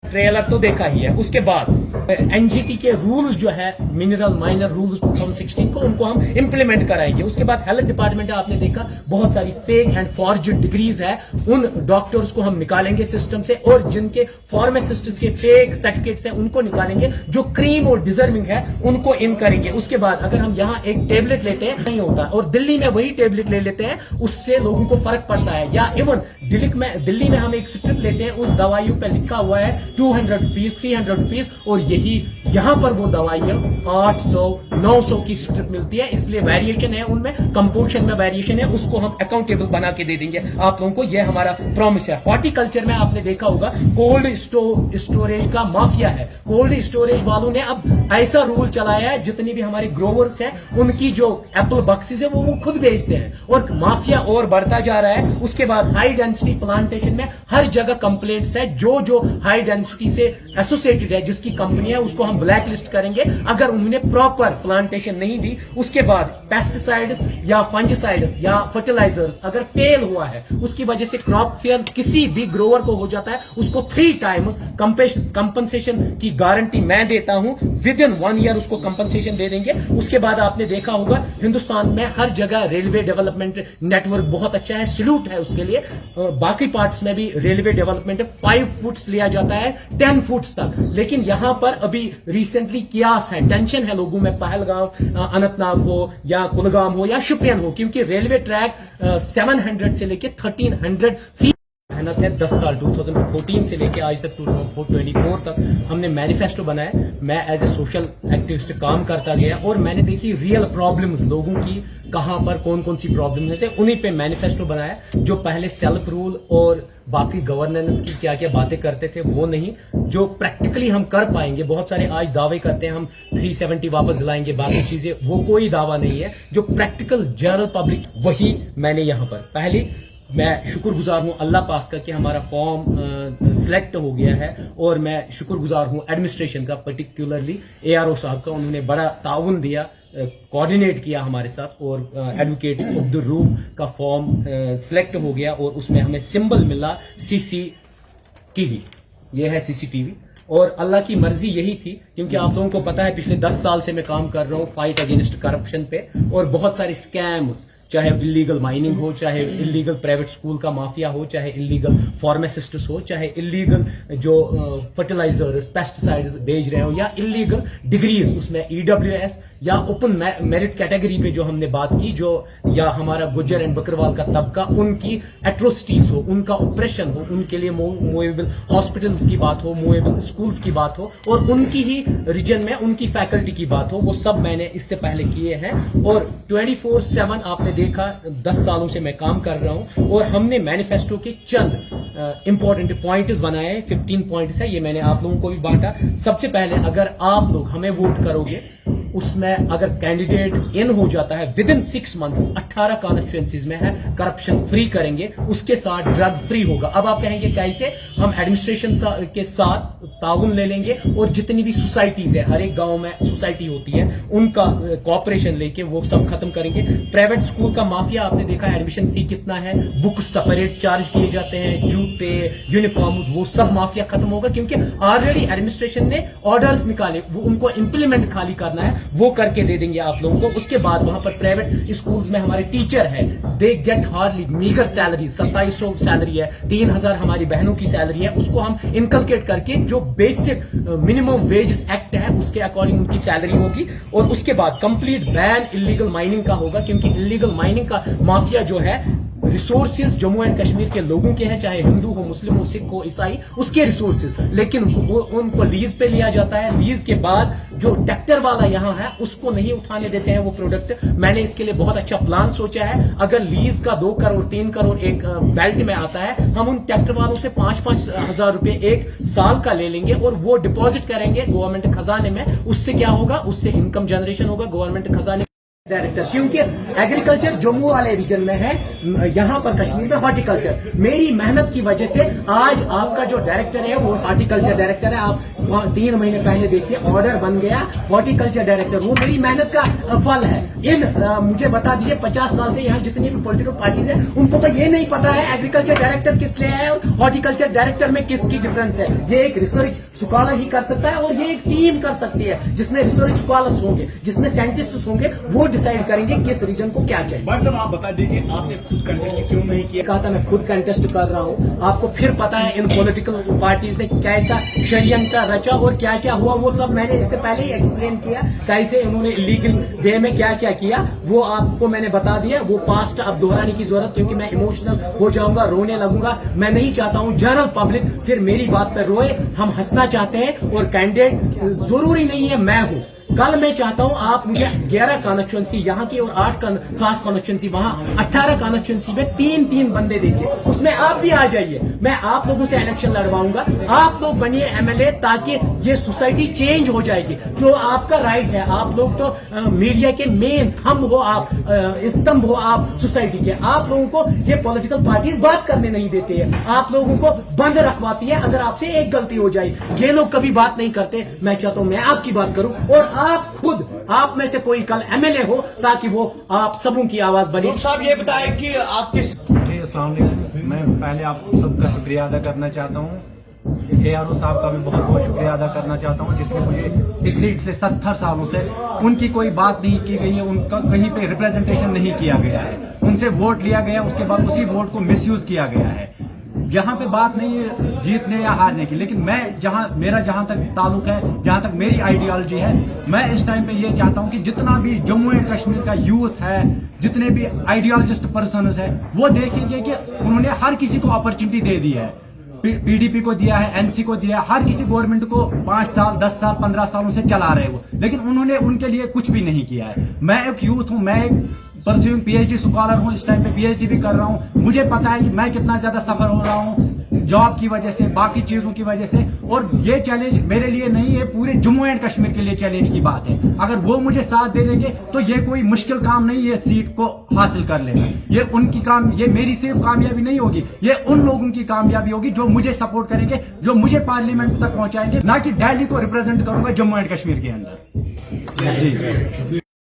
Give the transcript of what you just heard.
Trailer तो देखा ही है। उसके बाद एनजीटी के रूल्स जो है मिनरल माइनर रूल्स 2016 को उनको हम इंप्लीमेंट कराएंगे। उसके बाद हेल्थ डिपार्टमेंट आपने देखा बहुत सारी फेक एंड फॉर्ज्ड डिग्रीज है, उन डॉक्टर्स को हम निकालेंगे सिस्टम से, और जिनके फार्मासिस्ट के फेक सर्टिफिकेट्स हैं उनको निकालेंगे, जो क्रीम और डिजर्विंग है उनको इन करेंगे। उसके बाद अगर हम यहाँ एक टेबलेट लेते हैं नहीं होता, और दिल्ली में वही टेबलेट ले लेते हैं, उससे लोगों को फर्क पड़ता है। या इवन दिल्ली में हम एक स्ट्रिप लेते हैं, उस दवाइयों पे लिखा हुआ है 200 रुपीज 300 रुपीज, और यही यहां पर वो दवाइयां 800 900 की स्ट्रिप मिलती है। इसलिए वेरिएशन है उनमें, कंपोजिशन में वेरिएशन है, उसको हम अकाउंटेबल बना के दे देंगे आप लोगों को, यह हमारा प्रॉमिस है। हॉर्टिकल्चर में आपने देखा होगा कोल्ड स्टोरेज का माफिया है। कोल्ड स्टोरेज वालों ने अब ऐसा रूल चलाया है, जितनी भी हमारे ग्रोवर्स है उनकी जो एप्पल बॉक्सेस है वो खुद बेचते हैं, और माफिया और बढ़ता जा रहा है। उसके बाद हाई डेंसिटी प्लांटेशन में हर जगह कंप्लेंट्स है, जो हाई डेंसिटी से एसोसिएटेड है जिसकी कंपनी है उसको हम ब्लैक लिस्ट करेंगे अगर उन्होंने प्रॉपर प्लांटेशन नहीं दी। उसके बाद पेस्टिसाइड्स या फंजिसाइड्स या फर्टिलाइजर्स अगर फेल हुआ है, उसकी वजह से क्रॉप फेल किसी भी ग्रोवर को हो जाता है, उसको 3 टाइम्स कंपनसेशन की गारंटी मैं देता हूं। विद इन 1 ईयर उसको कंपनसेशन दे देंगे। उसके बाद आपने देखा होगा हिंदुस्तान में हर जगह रेलवे डेवलपमेंट नेटवर्क बहुत अच्छा है, सल्यूट है उसके लिए। बाकी पार्ट्स में भी रेलवे डेवलपमेंट 5 फुट्स लिया जाता है 10 फुट्स तक, लेकिन यहां पर अभी रिसेंटली कियास है, टेंशन है लोगों में, पहलगाम अनंतनाग हो या कुलगाम हो या शुपियन हो, क्योंकि रेलवे ट्रैक 700 से लेके 1300 फीट मेहनत है। 10 साल 2014 से लेके आज तक 2024 तक हमने मैनिफेस्टो बनाया। मैं एज ए सोशल एक्टिविस्ट काम करता गया और मैंने देखी रियल प्रॉब्लम्स लोगों की, कहां पर कौन कौन सी प्रॉब्लम है, उन्हीं पे मैनिफेस्टो बनाया। जो पहले सेल्फ रूल और बाकी गवर्नेंस की क्या क्या बातें करते थे वो नहीं, जो प्रैक्टिकली हम कर पाएंगे। बहुत सारे आज दावे करते हैं हम 370 वापस दिलाएंगे, बाकी चीजें, वो कोई दावा नहीं है। जो प्रैक्टिकल जनरल पब्लिक, वही मैंने यहां पर पहली मैं शुक्रगुजार हूं अल्लाह पाक का कि हमारा फॉर्म सिलेक्ट हो गया है, और मैं शुक्रगुजार हूं एडमिनिस्ट्रेशन का, पर्टिकुलरली ARO साहब का। उन्होंने बड़ा ताउन दिया, कोऑर्डिनेट किया हमारे साथ, और एडवोकेट अब्दुल रूम का फॉर्म सिलेक्ट हो गया, और उसमें हमें सिंबल मिला CCTV। ये है CCTV, और अल्लाह की मर्जी यही थी, क्योंकि आप लोगों को पता है पिछले 10 साल से मैं काम कर रहा हूं फाइट अगेंस्ट करप्शन पे, और बहुत सारे स्कैम्स, चाहे इलीगल माइनिंग हो, चाहे इलीगल प्राइवेट स्कूल का माफिया हो, चाहे इलीगल फार्मासिस्ट्स हो, चाहे इलीगल जो फर्टिलाइजर्स पेस्टिसाइड्स बेच रहे हो, या इलीगल डिग्रीज, उसमें EWS या ओपन मेरिट कैटेगरी पे जो हमने बात की, जो या हमारा गुज्जर एंड बकरवाल का तबका, उनकी एट्रोसिटीज हो, उनका ऑपरेशन हो, उनके लिए मूवेबल हॉस्पिटल्स की बात हो, मूवेबल स्कूल्स की बात हो, और उनकी ही रीजन में उनकी फैकल्टी की बात हो, वो सब मैंने इससे पहले किए हैं। और 24/7 आपने देखा 10 सालों से मैं काम कर रहा हूं, और हमने मैनिफेस्टो के चंद इंपॉर्टेंट पॉइंट्स बनाए, 15 पॉइंट्स है, ये मैंने आप लोगों को भी बांटा। सबसे पहले अगर आप लोग हमें वोट करोगे, उसमें अगर कैंडिडेट इन हो जाता है विद इन 6 मंथ्स, 18 कॉन्स्टिट्यूएंसीज में है, करप्शन फ्री करेंगे, उसके साथ ड्रग फ्री होगा। अब आप कहेंगे कैसे? हम एडमिनिस्ट्रेशन के साथ ताउन ले लेंगे, और जितनी भी सोसाइटीज है, हर एक गांव में सोसाइटी होती है, उनका कॉपरेशन लेके वो सब खत्म करेंगे। प्राइवेट स्कूल का माफिया आपने देखा, एडमिशन फी कितना है, बुक सेपरेट चार्ज किए जाते हैं, जूते यूनिफॉर्म, वो सब माफिया खत्म होगा, क्योंकि ऑलरेडी एडमिनिस्ट्रेशन ने ऑर्डर्स निकाले, वो उनको इंप्लीमेंट खाली करना है, वो करके दे देंगे आप लोगों को। उसके बाद वहां पर प्राइवेट स्कूल्स में हमारे टीचर है, they get hardly meagre salary, 2700 salary है, 3000 हमारी बहनों की सैलरी है, उसको हम इनकलकेट करके जो बेसिक मिनिमम वेजेस एक्ट है उसके अकॉर्डिंग उनकी सैलरी होगी। और उसके बाद कंप्लीट बैन इलीगल माइनिंग का होगा, क्योंकि इलीगल माइनिंग का माफिया जो है, रिसोर्सेज जम्मू एंड कश्मीर के लोगों के हैं, चाहे हिंदू हो, मुस्लिम हो, सिख हो, ईसाई, उसके रिसोर्सेज, लेकिन वो उनको लीज पे लिया जाता है। लीज के बाद जो ट्रैक्टर वाला यहां है उसको नहीं उठाने देते हैं वो प्रोडक्ट। मैंने इसके लिए बहुत अच्छा प्लान सोचा है। अगर लीज का 2 करोड़ 3 करोड़ एक बेल्ट में आता है, हम उन ट्रैक्टर वालों से 5-5 हजार रुपए 1 साल का ले लेंगे, और वो डिपॉजिट करेंगे गवर्नमेंट खजाने में। उससे क्या होगा? उससे इनकम जनरेशन होगा, गवर्नमेंट खजाने डायरेक्टर, क्योंकि एग्रीकल्चर जम्मू वाले रीजन में है, यहाँ पर कश्मीर में हॉर्टिकल्चर। मेरी मेहनत की वजह से आज आपका जो डायरेक्टर है वो हॉर्टिकल्चर डायरेक्टर है। आप 3 महीने पहले देखिए ऑर्डर बन गया हॉर्टिकल्चर डायरेक्टर, वो मेरी मेहनत का फल है। मुझे बता दीजिए 50 साल से यहाँ जितनी भी पॉलिटिकल पार्टीज है उनको तो ये नहीं पता है एग्रीकल्चर डायरेक्टर किस लिए है और हॉर्टिकल्चर डायरेक्टर में किसकी डिफरेंस है। ये एक रिसर्च स्कॉलर ही कर सकता है और ये एक टीम कर सकती है जिसमें रिसर्च स्कॉलर्स होंगे, जिसमें साइंटिस्ट होंगे, वो डिसाइड करेंगे किस रीजन को क्या चाहिए। भाई साहब आप बता दीजिए आपने खुद कंटेस्ट क्यों नहीं किया? कहा था मैं खुद कंटेस्ट कर रहा हूँ। आपको फिर पता है इन पॉलिटिकल पार्टीज ने कैसा षड्यंत्र रचा और क्या क्या हुआ, वो सब मैंने इससे पहले ही एक्सप्लेन किया। कैसे उन्होंने इलीगल वे में क्या क्या किया वो आपको मैंने बता दिया। वो पास्ट अब दोहराने की जरूरत, क्योंकि मैं इमोशनल हो जाऊंगा, रोने लगूंगा। मैं नहीं चाहता हूं जनरल पब्लिक फिर मेरी बात पर रोए। हम हंसना चाहते हैं और कैंडिडेट जरूरी नहीं है मैं हूं। कल मैं चाहता हूं आप मुझे 11 कॉन्स्टिट्यूंसी यहाँ की और 7 कॉन्स्टिट्यूंसी वहां 18 कॉन्स्टिट्यूंसी में 3-3 बंदे दीजिए, उसमें आप भी आ जाइए। मैं आप लोगों से इलेक्शन लड़वाऊंगा, आप लोग बनिए एमएलए, ताकि ये सोसाइटी चेंज हो जाएगी। जो आपका राइट है, आप लोग तो मीडिया के मेन थंब हो, आप स्तंभ हो आप सोसाइटी के। आप लोगों को ये पॉलिटिकल पार्टीज बात करने नहीं देते हैं, आप लोगों को बंद रखवाती है। अगर आपसे एक गलती हो जाए, ये लोग कभी बात नहीं करते। मैं चाहता हूं मैं आपकी बात करूं और आप खुद, आप में से कोई कल एमएलए हो, ताकि वो आप सबों की आवाज बने। साहब ये बताएं कि आप किस जी अस्सलाम वालेकुम। मैं पहले आप सबका शुक्रिया अदा करना चाहता हूँ। ARO साहब का भी बहुत बहुत शुक्रिया अदा करना चाहता हूँ, जिसने मुझे इतने पिछले 70 सालों से उनकी कोई बात नहीं की गई है, उनका कहीं पे रिप्रेजेंटेशन नहीं किया गया है। उनसे वोट लिया गया, उसके बाद उसी वोट को मिसयूज किया गया है। यहाँ पे बात नहीं है जीतने या हारने की, लेकिन मैं मेरा जहां तक ताल्लुक है, जहां तक मेरी आइडियोलॉजी है, मैं इस टाइम पे ये चाहता हूं कि जितना भी जम्मू एंड कश्मीर का यूथ है, जितने भी आइडियोलॉजिस्ट पर्सन है, वो देखेंगे कि उन्होंने हर किसी को अपॉर्चुनिटी दे दी है। PDP को दिया है, NC को दिया है, हर किसी गवर्नमेंट को 5 साल 10 साल 15 सालों से चला रहे हो, लेकिन उन्होंने उनके लिए कुछ भी नहीं किया है। मैं एक यूथ हूं, मैं एक परस्यूइंग PhD स्कॉलर हूं, इस टाइम पे PhD भी कर रहा हूं। मुझे पता है कि मैं कितना ज्यादा सफर हो रहा हूं जॉब की वजह से, बाकी चीजों की वजह से, और ये चैलेंज मेरे लिए नहीं है, पूरे जम्मू एंड कश्मीर के लिए चैलेंज की बात है। अगर वो मुझे साथ दे देंगे तो ये कोई मुश्किल काम नहीं है सीट को हासिल कर लेना। ये मेरी सिर्फ कामयाबी नहीं होगी, ये उन लोगों की कामयाबी होगी जो मुझे सपोर्ट करेंगे, जो मुझे पार्लियामेंट तक पहुंचाएंगे, ना कि दिल्ली को रिप्रेजेंट करूंगा जम्मू एंड कश्मीर के अंदर। जी।